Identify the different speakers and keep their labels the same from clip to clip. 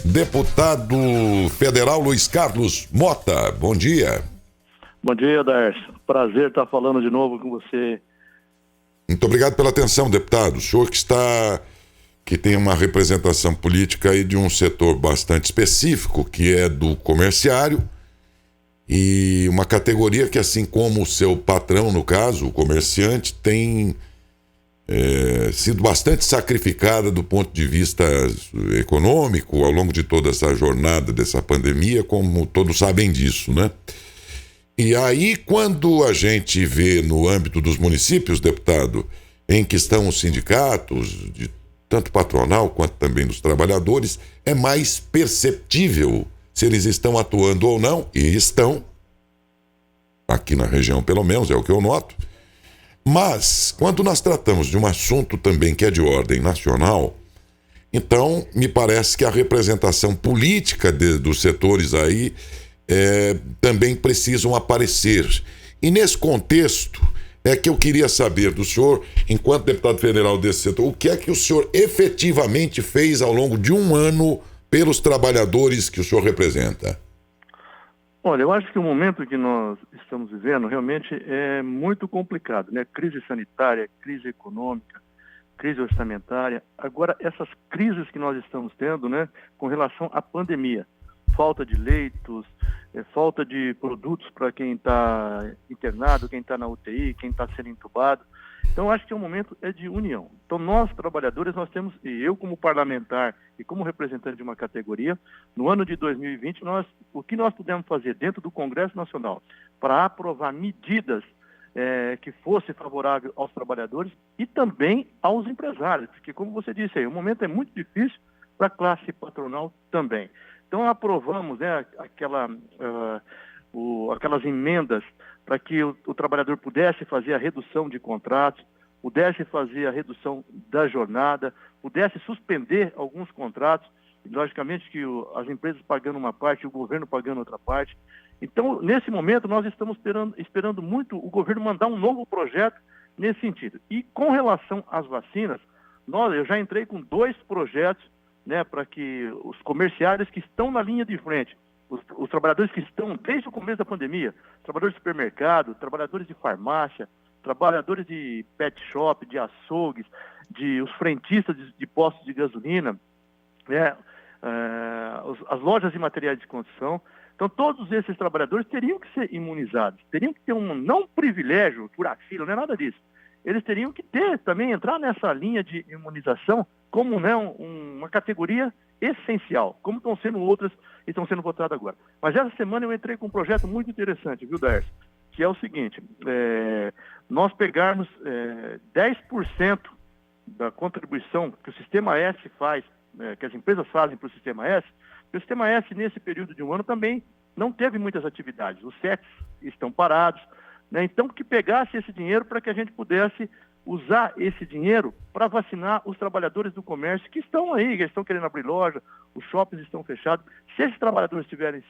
Speaker 1: Deputado federal Luiz Carlos Mota, bom dia.
Speaker 2: Bom dia, Darcio. Prazer estar falando de novo com você.
Speaker 1: Muito obrigado pela atenção, deputado. O senhor que tem uma representação política aí de um setor bastante específico, que é do comerciário, e uma categoria que, assim como o seu patrão, no caso, o comerciante, tem sido bastante sacrificada do ponto de vista econômico ao longo de toda essa jornada dessa pandemia, como todos sabem disso, né? E aí, quando a gente vê no âmbito dos municípios, deputado, em que estão os sindicatos, de tanto patronal quanto também dos trabalhadores, é mais perceptível se eles estão atuando ou não, e estão, aqui na região pelo menos, é o que eu noto. Mas, quando nós tratamos de um assunto também que é de ordem nacional, então me parece que a representação política dos setores aí também precisam aparecer. E nesse contexto é que eu queria saber do senhor, enquanto deputado federal desse setor, o que é que o senhor efetivamente fez ao longo de um ano pelos trabalhadores que o senhor representa?
Speaker 2: Olha, eu acho que o momento que nós estamos vivendo realmente é muito complicado, né? Crise sanitária, crise econômica, crise orçamentária. Agora, essas crises que nós estamos tendo, né, com relação à pandemia, falta de leitos, falta de produtos para quem está internado, quem está na UTI, quem está sendo entubado. Então, acho que o momento é de união. Então, nós, trabalhadores, nós temos, e eu como parlamentar e como representante de uma categoria, no ano de 2020, o que nós pudemos fazer dentro do Congresso Nacional para aprovar medidas que fossem favoráveis aos trabalhadores e também aos empresários, porque, como você disse aí, o momento é muito difícil para a classe patronal também. Então, aprovamos, né, aquelas emendas para que o trabalhador pudesse fazer a redução de contratos, pudesse fazer a redução da jornada, pudesse suspender alguns contratos, logicamente que as empresas pagando uma parte, o governo pagando outra parte. Então, nesse momento, nós estamos esperando muito o governo mandar um novo projeto nesse sentido. E com relação às vacinas, eu já entrei com 2 projetos, né, para que os comerciários que estão na linha de frente, os trabalhadores que estão desde o começo da pandemia, trabalhadores de supermercado, trabalhadores de farmácia, trabalhadores de pet shop, de açougues, os frentistas de postos de gasolina, né, as lojas de materiais de construção. Então, todos esses trabalhadores teriam que ser imunizados, teriam que ter não um privilégio, furar fila, não é nada disso. Eles teriam que também entrar nessa linha de imunização como, né, uma categoria essencial, como estão sendo outras e estão sendo votadas agora. Mas essa semana eu entrei com um projeto muito interessante, viu, Darcio? Que é o seguinte, nós pegarmos 10% da contribuição que o Sistema S faz, que as empresas fazem para o Sistema S, porque o Sistema S, nesse período de um ano, também não teve muitas atividades. Os CETs estão parados, né? Então, que pegasse esse dinheiro para que a gente pudesse usar esse dinheiro para vacinar os trabalhadores do comércio que estão aí, que estão querendo abrir loja, os shoppings estão fechados. Se esses trabalhadores estiverem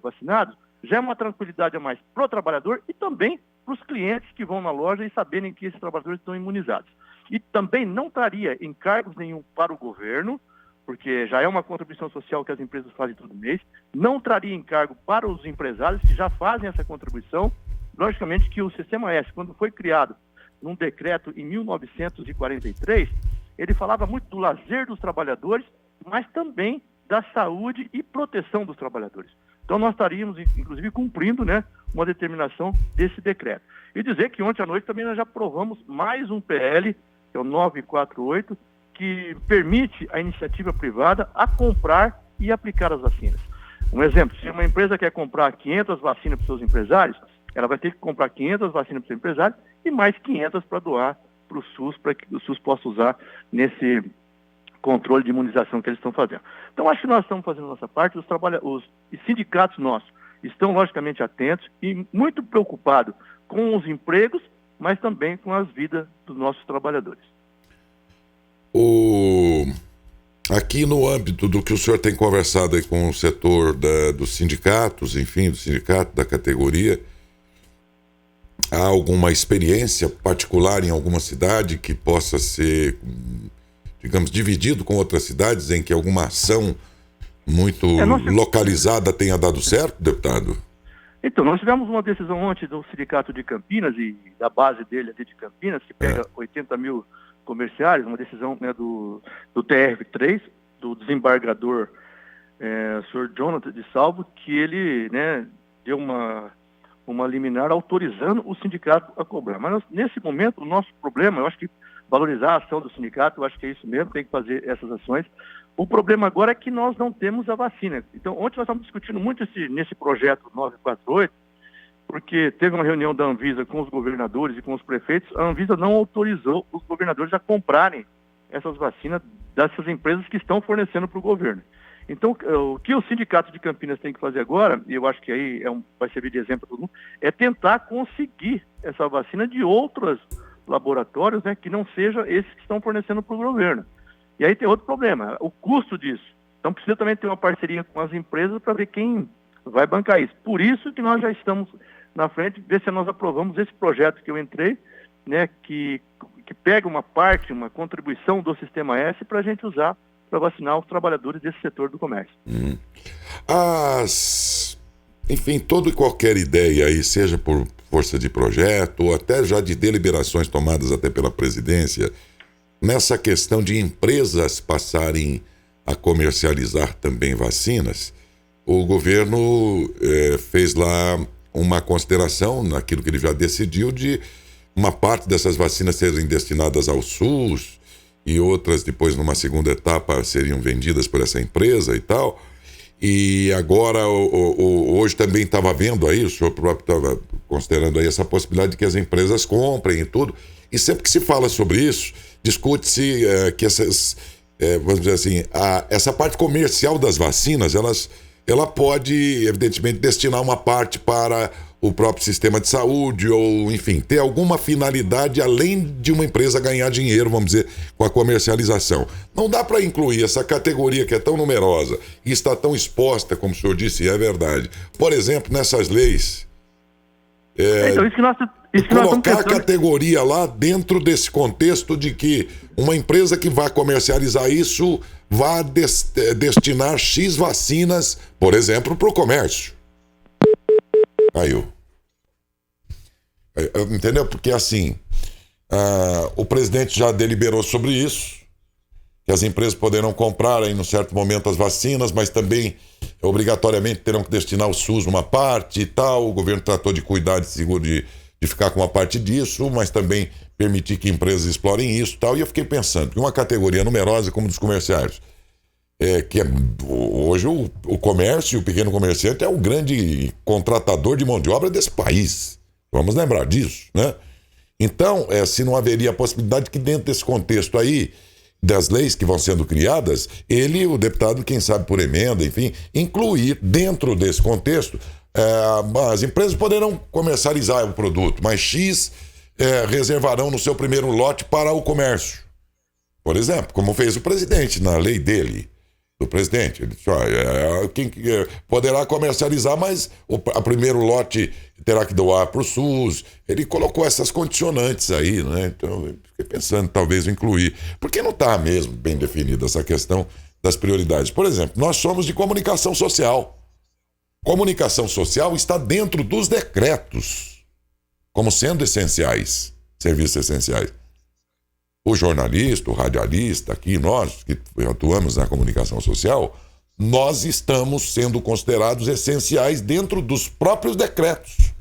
Speaker 2: vacinados, já é uma tranquilidade a mais para o trabalhador e também para os clientes que vão na loja e saberem que esses trabalhadores estão imunizados. E também não traria encargos nenhum para o governo, porque já é uma contribuição social que as empresas fazem todo mês, não traria encargo para os empresários que já fazem essa contribuição. Logicamente que o Sistema S, quando foi criado num decreto em 1943, ele falava muito do lazer dos trabalhadores, mas também da saúde e proteção dos trabalhadores. Então nós estaríamos, inclusive, cumprindo, né, uma determinação desse decreto. E dizer que ontem à noite também nós já aprovamos mais um PL, que é o 948, que permite a iniciativa privada a comprar e aplicar as vacinas. Um exemplo, se uma empresa quer comprar 500 vacinas para os seus empresários, ela vai ter que comprar 500 vacinas para o seu empresário e mais 500 para doar para o SUS, para que o SUS possa usar nesse controle de imunização que eles estão fazendo. Então, acho que nós estamos fazendo a nossa parte, os sindicatos nossos estão, logicamente, atentos e muito preocupados com os empregos, mas também com as vidas dos nossos trabalhadores.
Speaker 1: Aqui no âmbito do que o senhor tem conversado aí com o setor dos sindicatos, enfim, do sindicato, da categoria, há alguma experiência particular em alguma cidade que possa ser, digamos, dividido com outras cidades em que alguma ação muito localizada tenha dado certo, deputado?
Speaker 2: Então, nós tivemos uma decisão ontem do Sindicato de Campinas e da base dele aqui de Campinas, que pega 80 mil comerciários, uma decisão, né, do TRF3, do desembargador senhor Jonathan de Salvo, que ele, né, deu uma liminar autorizando o sindicato a cobrar. Mas nesse momento, o nosso problema, eu acho que valorizar a ação do sindicato, eu acho que é isso mesmo, tem que fazer essas ações. O problema agora é que nós não temos a vacina. Então, ontem nós estamos discutindo muito nesse projeto 948, porque teve uma reunião da Anvisa com os governadores e com os prefeitos. A Anvisa não autorizou os governadores a comprarem essas vacinas dessas empresas que estão fornecendo para o governo. Então, o que o Sindicato de Campinas tem que fazer agora, e eu acho que aí vai servir de exemplo para todo mundo, é tentar conseguir essa vacina de outros laboratórios, né, que não sejam esses que estão fornecendo para o governo. E aí tem outro problema, o custo disso. Então precisa também ter uma parceria com as empresas para ver quem vai bancar isso. Por isso que nós já estamos na frente, ver se nós aprovamos esse projeto que eu entrei, né, que pega uma parte, uma contribuição do Sistema S para a gente usar para vacinar os trabalhadores desse setor do comércio.
Speaker 1: Enfim, toda e qualquer ideia aí, seja por força de projeto ou até já de deliberações tomadas até pela presidência, nessa questão de empresas passarem a comercializar também vacinas, o governo fez lá uma consideração naquilo que ele já decidiu de uma parte dessas vacinas serem destinadas ao SUS e outras depois numa segunda etapa seriam vendidas por essa empresa e tal. E agora, hoje também estava vendo aí, o senhor próprio estava considerando aí essa possibilidade de que as empresas comprem e tudo. E sempre que se fala sobre isso, discute-se que essas, vamos dizer assim, essa parte comercial das vacinas, ela pode, evidentemente, destinar uma parte para o próprio sistema de saúde ou, enfim, ter alguma finalidade além de uma empresa ganhar dinheiro, vamos dizer, com a comercialização. Não dá para incluir essa categoria que é tão numerosa e está tão exposta, como o senhor disse, e é verdade. Por exemplo, nessas leis,
Speaker 2: então, isso que nós
Speaker 1: colocar a categoria lá dentro desse contexto de que uma empresa que vai comercializar isso vai destinar X vacinas, por exemplo, para o comércio. Aí, entendeu? Porque assim, o presidente já deliberou sobre isso, que as empresas poderão comprar em um certo momento as vacinas, mas também obrigatoriamente terão que destinar ao SUS uma parte e tal. O governo tratou de cuidar de ficar com uma parte disso, mas também permitir que empresas explorem isso e tal. E eu fiquei pensando que uma categoria numerosa como dos comerciários, hoje o comércio e o pequeno comerciante é o grande contratador de mão de obra desse país. Vamos lembrar disso, né? Então, se não haveria a possibilidade que dentro desse contexto aí, das leis que vão sendo criadas, o deputado, quem sabe por emenda, enfim, incluir dentro desse contexto, as empresas poderão comercializar o produto, mas X reservarão no seu primeiro lote para o comércio. Por exemplo, como fez o presidente na lei dele. Do presidente, ele disse, quem poderá comercializar, mas a primeiro lote terá que doar para o SUS. Ele colocou essas condicionantes aí, né? Então, eu fiquei pensando, talvez incluir, porque não está mesmo bem definida essa questão das prioridades. Por exemplo, nós somos de comunicação social. Comunicação social está dentro dos decretos, como sendo essenciais, serviços essenciais. O jornalista, o radialista, aqui nós que atuamos na comunicação social, nós estamos sendo considerados essenciais dentro dos próprios decretos.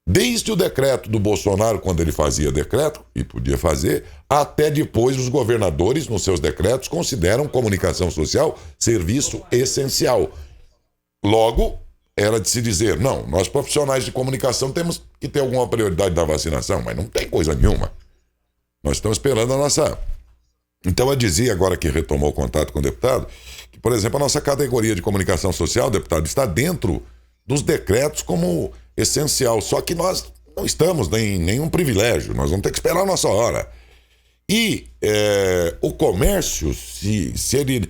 Speaker 1: Desde o decreto do Bolsonaro, quando ele fazia decreto, e podia fazer, até depois os governadores, nos seus decretos, consideram comunicação social serviço essencial. Logo, era de se dizer, não, nós profissionais de comunicação temos que ter alguma prioridade da vacinação, mas não tem coisa nenhuma. Nós estamos esperando a nossa... Então eu dizia, agora que retomou o contato com o deputado, que, por exemplo, a nossa categoria de comunicação social, deputado, está dentro dos decretos como essencial. Só que nós não estamos em nenhum privilégio, nós vamos ter que esperar a nossa hora. E o comércio, se ele,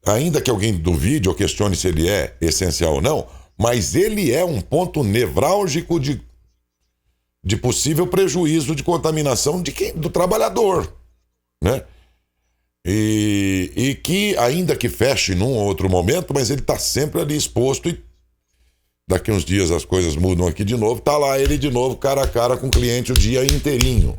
Speaker 1: ainda que alguém duvide ou questione se ele é essencial ou não, mas ele é um ponto nevrálgico de possível prejuízo de contaminação do trabalhador, né? E que, ainda que feche num ou outro momento, mas ele está sempre ali exposto e daqui uns dias as coisas mudam aqui de novo, tá lá ele de novo, cara a cara com o cliente o dia inteirinho.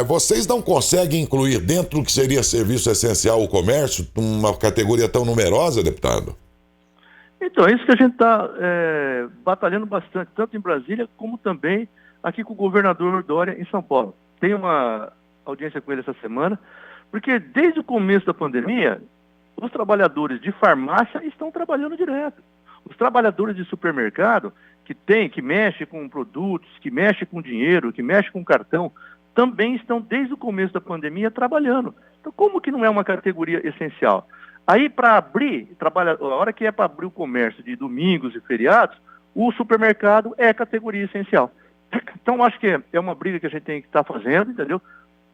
Speaker 1: Vocês não conseguem incluir dentro do que seria serviço essencial o comércio, uma categoria tão numerosa, deputado?
Speaker 2: Então, é isso que a gente está batalhando bastante, tanto em Brasília, como também aqui com o governador Dória em São Paulo. Tem uma audiência com ele essa semana, porque desde o começo da pandemia, os trabalhadores de farmácia estão trabalhando direto. Os trabalhadores de supermercado, que mexe com produtos, que mexe com dinheiro, que mexe com cartão, também estão desde o começo da pandemia trabalhando. Então, como que não é uma categoria essencial? Aí, para abrir, a hora que é para abrir o comércio de domingos e feriados, o supermercado é categoria essencial. Então, acho que é uma briga que a gente tem que estar fazendo, entendeu?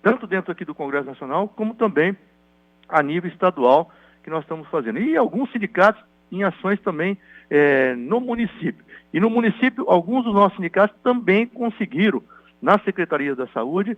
Speaker 2: Tanto dentro aqui do Congresso Nacional, como também a nível estadual, que nós estamos fazendo. E alguns sindicatos em ações também no município. E no município, alguns dos nossos sindicatos também conseguiram, na Secretaria da Saúde,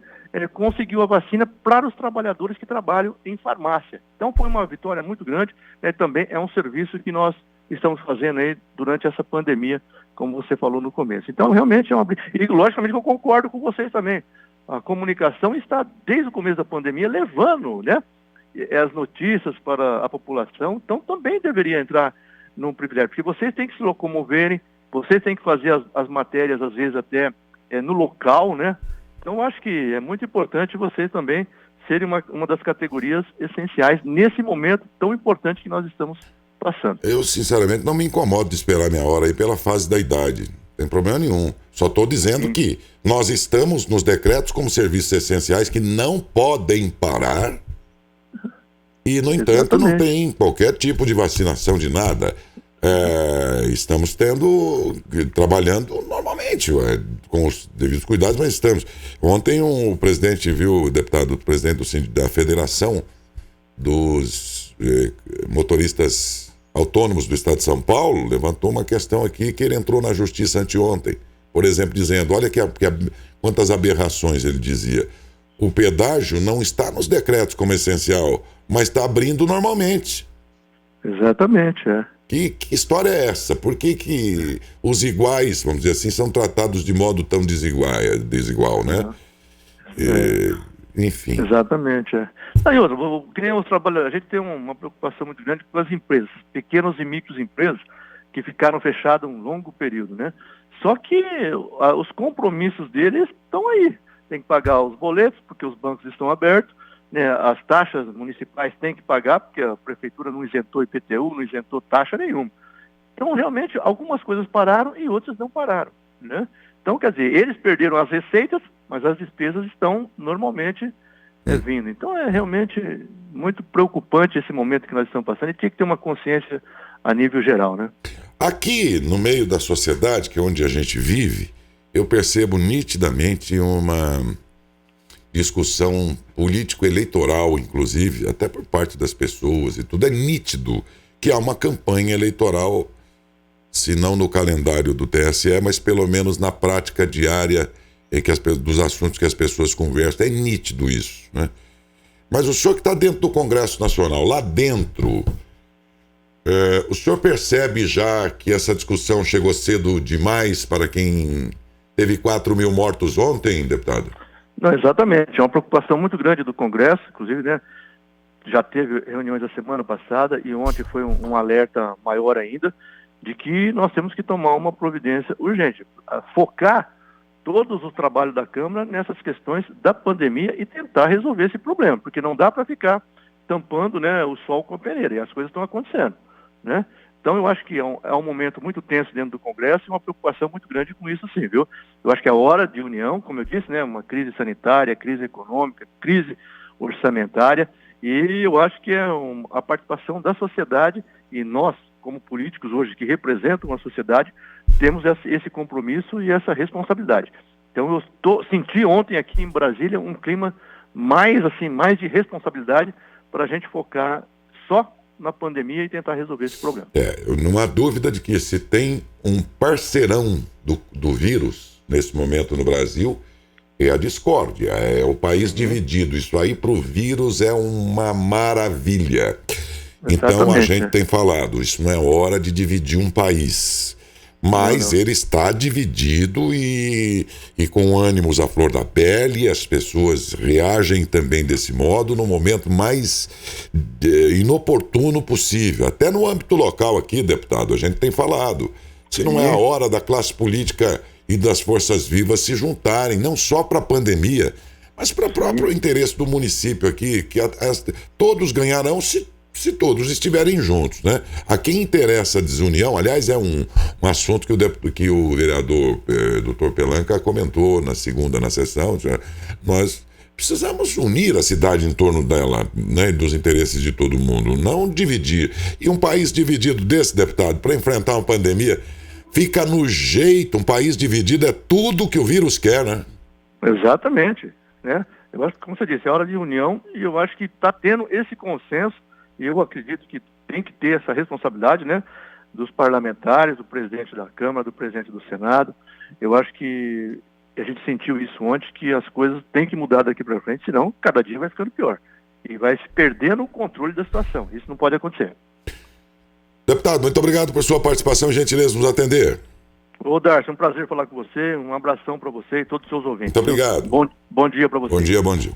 Speaker 2: conseguiu a vacina para os trabalhadores que trabalham em farmácia. Então foi uma vitória muito grande, também é um serviço que nós estamos fazendo aí durante essa pandemia, como você falou no começo. Então realmente é uma... E logicamente eu concordo com vocês também. A comunicação está, desde o começo da pandemia, levando, as notícias para a população, então também deveria entrar num privilégio, porque vocês têm que se locomoverem, vocês têm que fazer as matérias, às vezes até no local, Então, acho que é muito importante vocês também serem uma das categorias essenciais nesse momento tão importante que nós estamos passando.
Speaker 1: Eu, sinceramente, não me incomodo de esperar minha hora aí pela fase da idade. Não tem problema nenhum. Só estou dizendo que nós estamos nos decretos como serviços essenciais que não podem parar e, no entanto, não tem qualquer tipo de vacinação de nada. Estamos trabalhando normalmente, com os devidos cuidados, mas estamos. Ontem o presidente o presidente da Federação dos Motoristas Autônomos do Estado de São Paulo levantou uma questão aqui que ele entrou na justiça anteontem, por exemplo, dizendo, olha quantas aberrações ele dizia. O pedágio não está nos decretos como essencial, mas está abrindo normalmente.
Speaker 2: Exatamente,
Speaker 1: Que história é essa? Por que os iguais, vamos dizer assim, são tratados de modo tão desigual, né? Enfim.
Speaker 2: Exatamente, Aí outra, a gente tem uma preocupação muito grande com as empresas, pequenas e microempresas que ficaram fechadas um longo período, Só que os compromissos deles estão aí. Tem que pagar os boletos, porque os bancos estão abertos, as taxas municipais têm que pagar, porque a prefeitura não isentou IPTU, não isentou taxa nenhuma. Então, realmente, algumas coisas pararam e outras não pararam, Então, quer dizer, eles perderam as receitas, mas as despesas estão normalmente vindo. Então, é realmente muito preocupante esse momento que nós estamos passando e tinha que ter uma consciência a nível geral,
Speaker 1: Aqui, no meio da sociedade, que é onde a gente vive, eu percebo nitidamente uma discussão político-eleitoral, inclusive, até por parte das pessoas e tudo. É nítido que há uma campanha eleitoral, se não no calendário do TSE, mas pelo menos na prática diária dos assuntos que as pessoas conversam. É nítido isso, Mas o senhor que está dentro do Congresso Nacional, lá dentro, o senhor percebe já que essa discussão chegou cedo demais para quem teve 4.000 mortos ontem, deputado?
Speaker 2: Não, exatamente. É uma preocupação muito grande do Congresso, inclusive, já teve reuniões a semana passada e ontem foi um alerta maior ainda de que nós temos que tomar uma providência urgente, focar todos os trabalhos da Câmara nessas questões da pandemia e tentar resolver esse problema, porque não dá para ficar tampando o sol com a peneira, e as coisas estão acontecendo, Então, eu acho que é um momento muito tenso dentro do Congresso e uma preocupação muito grande com isso, sim, viu? Eu acho que é hora de união, como eu disse, uma crise sanitária, crise econômica, crise orçamentária, e eu acho que é a participação da sociedade e nós, como políticos hoje que representam a sociedade, temos esse compromisso e essa responsabilidade. Então, eu senti ontem aqui em Brasília um clima mais de responsabilidade para a gente focar só na pandemia e tentar resolver esse problema.
Speaker 1: Não há dúvida de que se tem um parceirão do vírus nesse momento no Brasil, É a discórdia, é o país dividido. Isso aí para o vírus é uma maravilha. Então a
Speaker 2: Exatamente,
Speaker 1: gente
Speaker 2: né?
Speaker 1: tem falado, isso não é hora de dividir um país.
Speaker 2: Não,
Speaker 1: Mas
Speaker 2: não.
Speaker 1: ele está dividido e com ânimos à flor da pele, as pessoas reagem também desse modo no momento mais inoportuno possível. Até no âmbito local aqui, deputado, a gente tem falado. Se não é a
Speaker 2: Sim.
Speaker 1: hora da classe política e das forças vivas se juntarem, não só para a pandemia, mas para o próprio interesse do município aqui, que todos ganharão se todos estiverem juntos, né? A quem interessa a desunião, aliás, é um assunto que o vereador Dr. Pelanca comentou na sessão, nós precisamos unir a cidade em torno dela, né, dos interesses de todo mundo, não dividir. E um país dividido desse, deputado, para enfrentar uma pandemia, fica no jeito, um país dividido é tudo que o vírus quer, né?
Speaker 2: Exatamente, né? Eu acho que, como você disse, é hora de união e eu acho que está tendo esse consenso e eu acredito que tem que ter essa responsabilidade, né, dos parlamentares, do presidente da Câmara, do presidente do Senado. Eu acho que a gente sentiu isso ontem, que as coisas têm que mudar daqui para frente, senão cada dia vai ficando pior e vai se perdendo o controle da situação. Isso não pode acontecer.
Speaker 1: Deputado, muito obrigado por sua participação e gentileza de nos atender.
Speaker 2: Ô, Darcy, é um prazer falar com você, um abração para você e todos os seus ouvintes.
Speaker 1: Muito obrigado.
Speaker 2: Bom dia para você.
Speaker 1: Bom dia, bom dia.